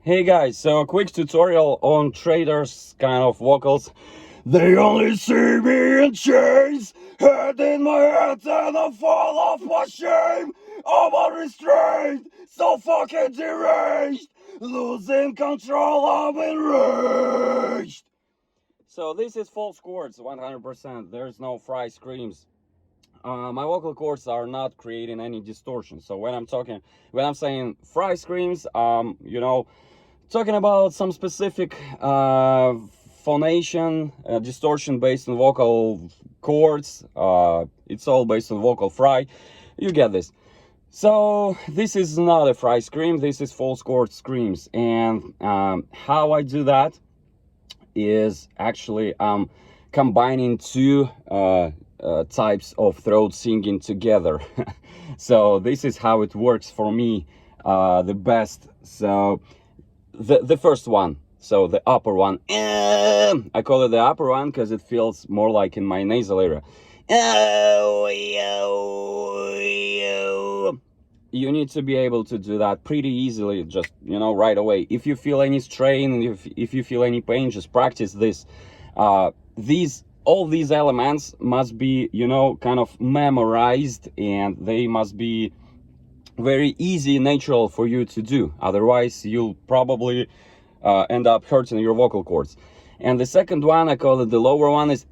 Hey guys, so a quick tutorial on traders kind of vocals. They only see me in chains, head in my head and I fall off my shame. I'm unrestrained, so fucking deranged, losing control, I'm enraged. So this is false chords, 100%. There's no fry screams. My vocal cords are not creating any distortion. So when I'm saying fry screams, talking about some specific phonation, distortion based on vocal chords. It's all based on vocal fry. You get this. So this is not a fry scream. This is false chord screams. And how I do that is actually combining two types of throat singing together. So this is how it works for me the best. So the first one, so the upper one, I call it the upper one because it feels more like in my nasal area. You need to be able to do that pretty easily, just right away. If you feel any strain, if you feel any pain, just practice this. All these elements must be kind of memorized, and they must be very easy, natural for you to do. Otherwise you'll probably end up hurting your vocal cords. And the second one, I call it the lower one, is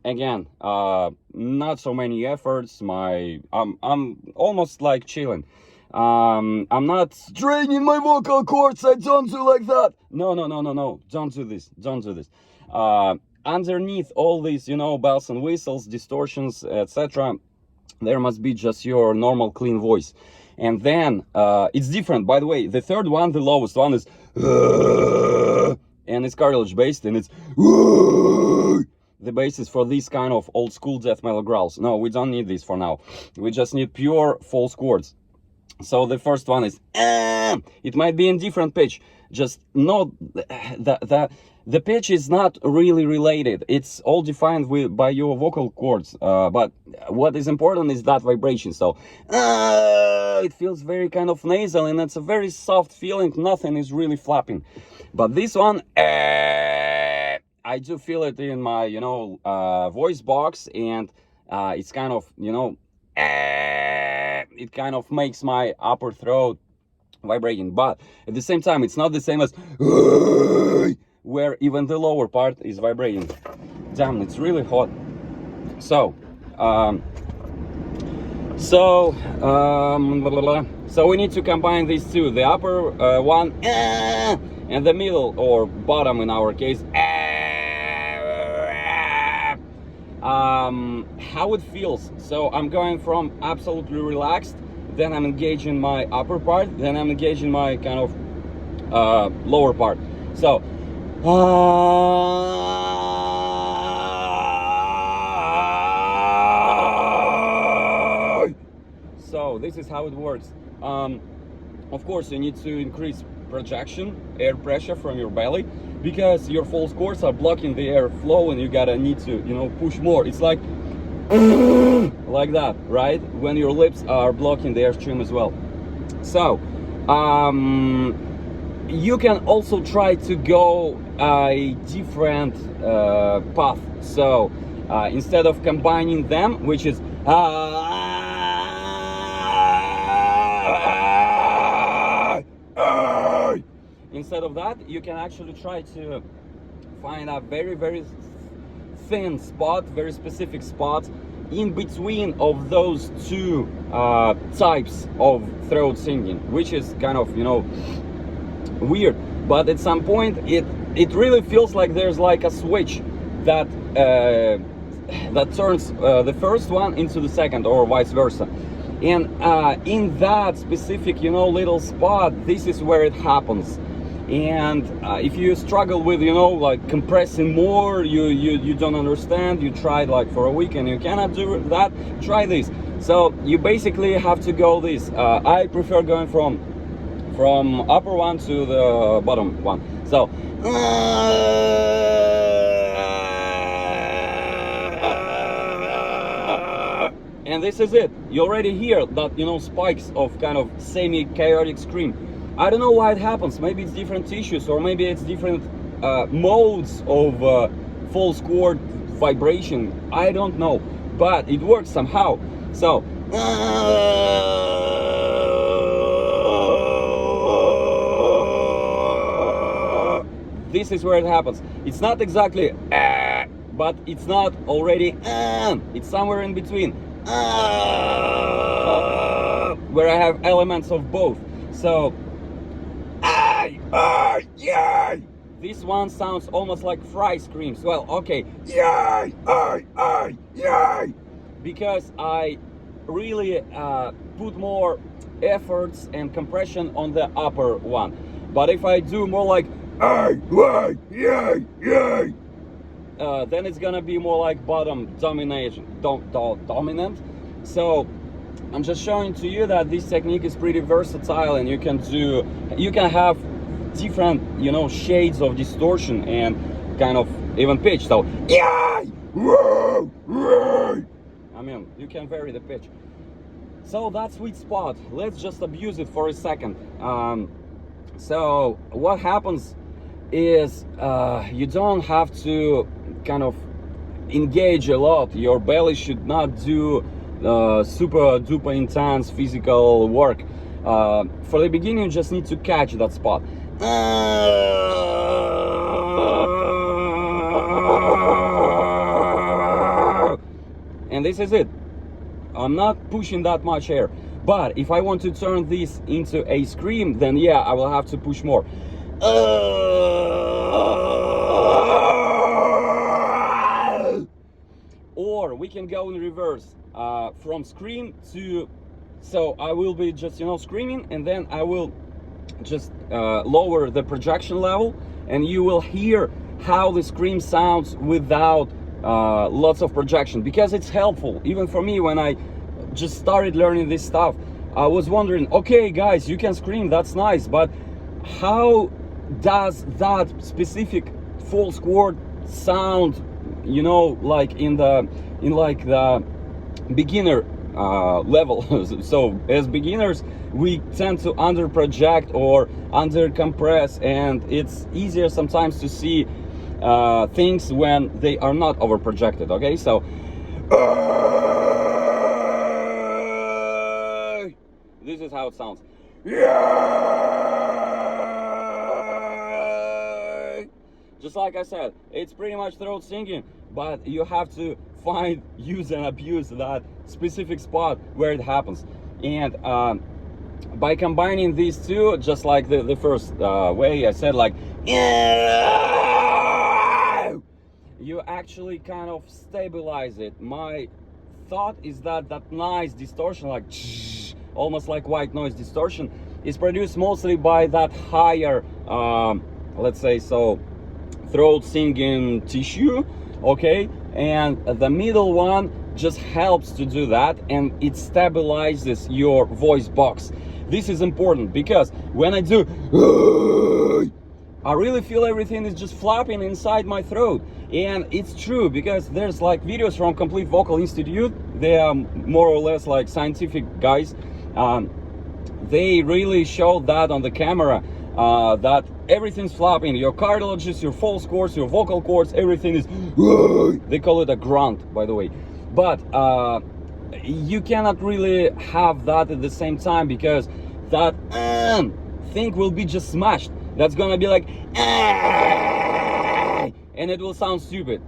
again, not so many efforts. I'm almost like chilling. I'm not straining my vocal cords. I don't do like that. No, don't do this. Underneath all these bells and whistles, distortions, etc., there must be just your normal clean voice. And then it's different, by the way. The third one, the lowest one, is and it's cartilage based, and it's the basis for these kind of old school death metal growls. No, we don't need this for now. We just need pure false chords. So the first one is it might be in different pitch. Just note the pitch is not really related. It's all defined by your vocal cords. But what is important is that vibration. So it feels very kind of nasal, and it's a very soft feeling. Nothing is really flapping. But this one, I do feel it in my voice box, and it's kind of it kind of makes my upper throat vibrating. But at the same time, it's not the same as where even the lower part is vibrating. Damn, it's really hot. So we need to combine these two, the upper one and the middle, or bottom in our case. How it feels. So I'm going from absolutely relaxed, then I'm engaging my upper part, then I'm engaging my kind of lower part. So so this is how it works. Of course, you need to increase projection, air pressure from your belly, because your false chords are blocking the air flow, and you need to push more. It's like that, right? When your lips are blocking the airstream as well. So you can also try to go a different path. So instead of combining them, which is instead of that, you can actually try to find a very, very thin spot, very specific spot in between of those two types of throat singing, which is kind of weird. But at some point it really feels like there's like a switch that turns the first one into the second, or vice versa. And in that specific little spot, this is where it happens. And if you struggle with like compressing more, you don't understand, you tried like for a week and you cannot do that, try this. So you basically have to go this. I prefer going from upper one to the bottom one. So And this is it. You already hear that, you know, spikes of kind of semi-chaotic scream. I don't know why it happens. Maybe it's different tissues, or maybe it's different modes of false chord vibration. I don't know, but it works somehow. So this is where it happens. It's not exactly but it's not already it's somewhere in between, where I have elements of both. So this one sounds almost like fry screams. Well, okay, because I really put more efforts and compression on the upper one. But if I do more like then it's gonna be more like bottom dominant. So I'm just showing to you that this technique is pretty versatile, and you can have different, you know, shades of distortion and kind of even pitch. So I mean, you can vary the pitch. So that sweet spot, let's just abuse it for a second. So what happens is you don't have to kind of engage a lot. Your belly should not do super duper intense physical work. For the beginning, you just need to catch that spot. And this is it. I'm not pushing that much air. But if I want to turn this into a scream, then yeah, I will have to push more. Or we can go in reverse, from scream to, so I will be just, you know, screaming, and then I will just lower the projection level, and you will hear how the scream sounds without lots of projection, because it's helpful. Even for me, when I just started learning this stuff, I was wondering, okay guys, you can scream, that's nice, but how does that specific false chord sound, you know, like in the beginner level? So as beginners, we tend to under project or under compress, and it's easier sometimes to see things when they are not over projected. Okay, so this is how it sounds. Just like I said, it's pretty much throat singing, but you have to find, use and abuse that specific spot where it happens. And by combining these two, just like the first way I said, like, you actually kind of stabilize it. My thought is that that nice distortion, like almost like white noise distortion, is produced mostly by that higher, let's say so, throat singing tissue, okay? And the middle one just helps to do that, and it stabilizes your voice box. This is important because when I do, I really feel everything is just flapping inside my throat. And it's true, because there's like videos from Complete Vocal Institute. They are more or less like scientific guys. They really show that on the camera, that everything's flapping. Your cartilages, your false cords, your vocal cords, everything is, they call it a grunt, by the way. But you cannot really have that at the same time, because that thing will be just smashed. That's gonna be like, and it will sound stupid.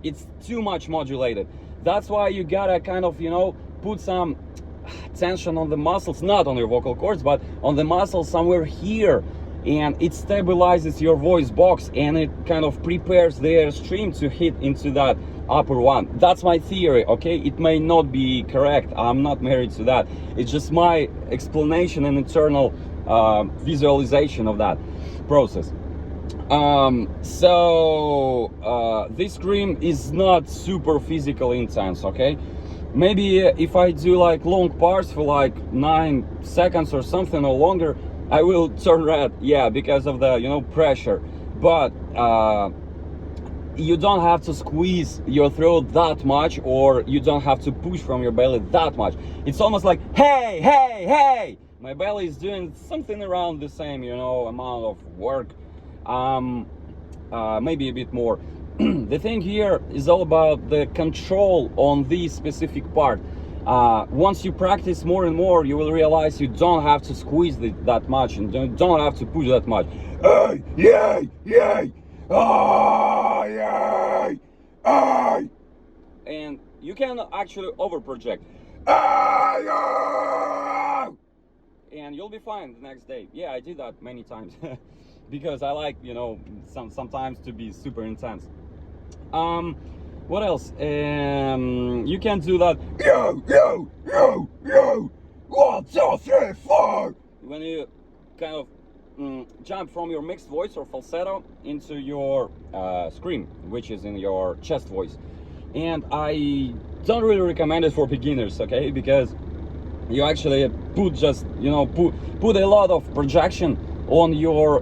It's too much modulated. That's why you gotta kind of, you know, put some tension on the muscles, not on your vocal cords, but on the muscles somewhere here, and it stabilizes your voice box, and it kind of prepares the airstream to hit into that upper one. That's my theory, okay? It may not be correct. I'm not married to that. It's just my explanation and internal visualization of that process. This scream is not super physically intense, okay? Maybe if I do like long parts for like 9 seconds or something or longer, I will turn red, yeah, because of the, you know, pressure. But you don't have to squeeze your throat that much, or you don't have to push from your belly that much. It's almost like, hey, hey, hey. My belly is doing something around the same, you know, amount of work, maybe a bit more. The thing here is all about the control on this specific part. Once you practice more and more, you will realize you don't have to squeeze that much, and don't have to push that much. Hey, yay, yay, ah, yay, ay. And you can actually over project. And you'll be fine the next day. Yeah, I did that many times because I like, you know, sometimes to be super intense. What else? You can do that. Yo, yo, yo, yo. 1, 2, 3, 4. When you kind of jump from your mixed voice or falsetto into your scream, which is in your chest voice. And I don't really recommend it for beginners, okay? Because you actually put a lot of projection on your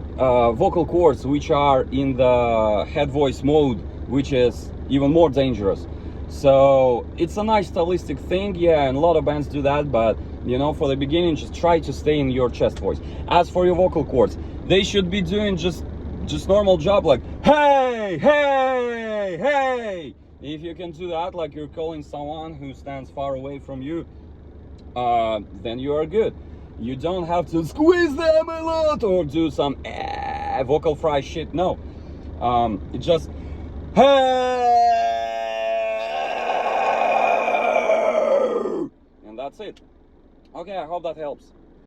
vocal cords, which are in the head voice mode, which is even more dangerous. So it's a nice stylistic thing, yeah, and a lot of bands do that, but you know, for the beginning, just try to stay in your chest voice. As for your vocal cords, they should be doing just normal job, like hey, hey, hey. If you can do that, like you're calling someone who stands far away from you, then you are good. You don't have to squeeze them a lot or do some vocal fry shit. No, it just hey, and that's it. Okay, I hope that helps.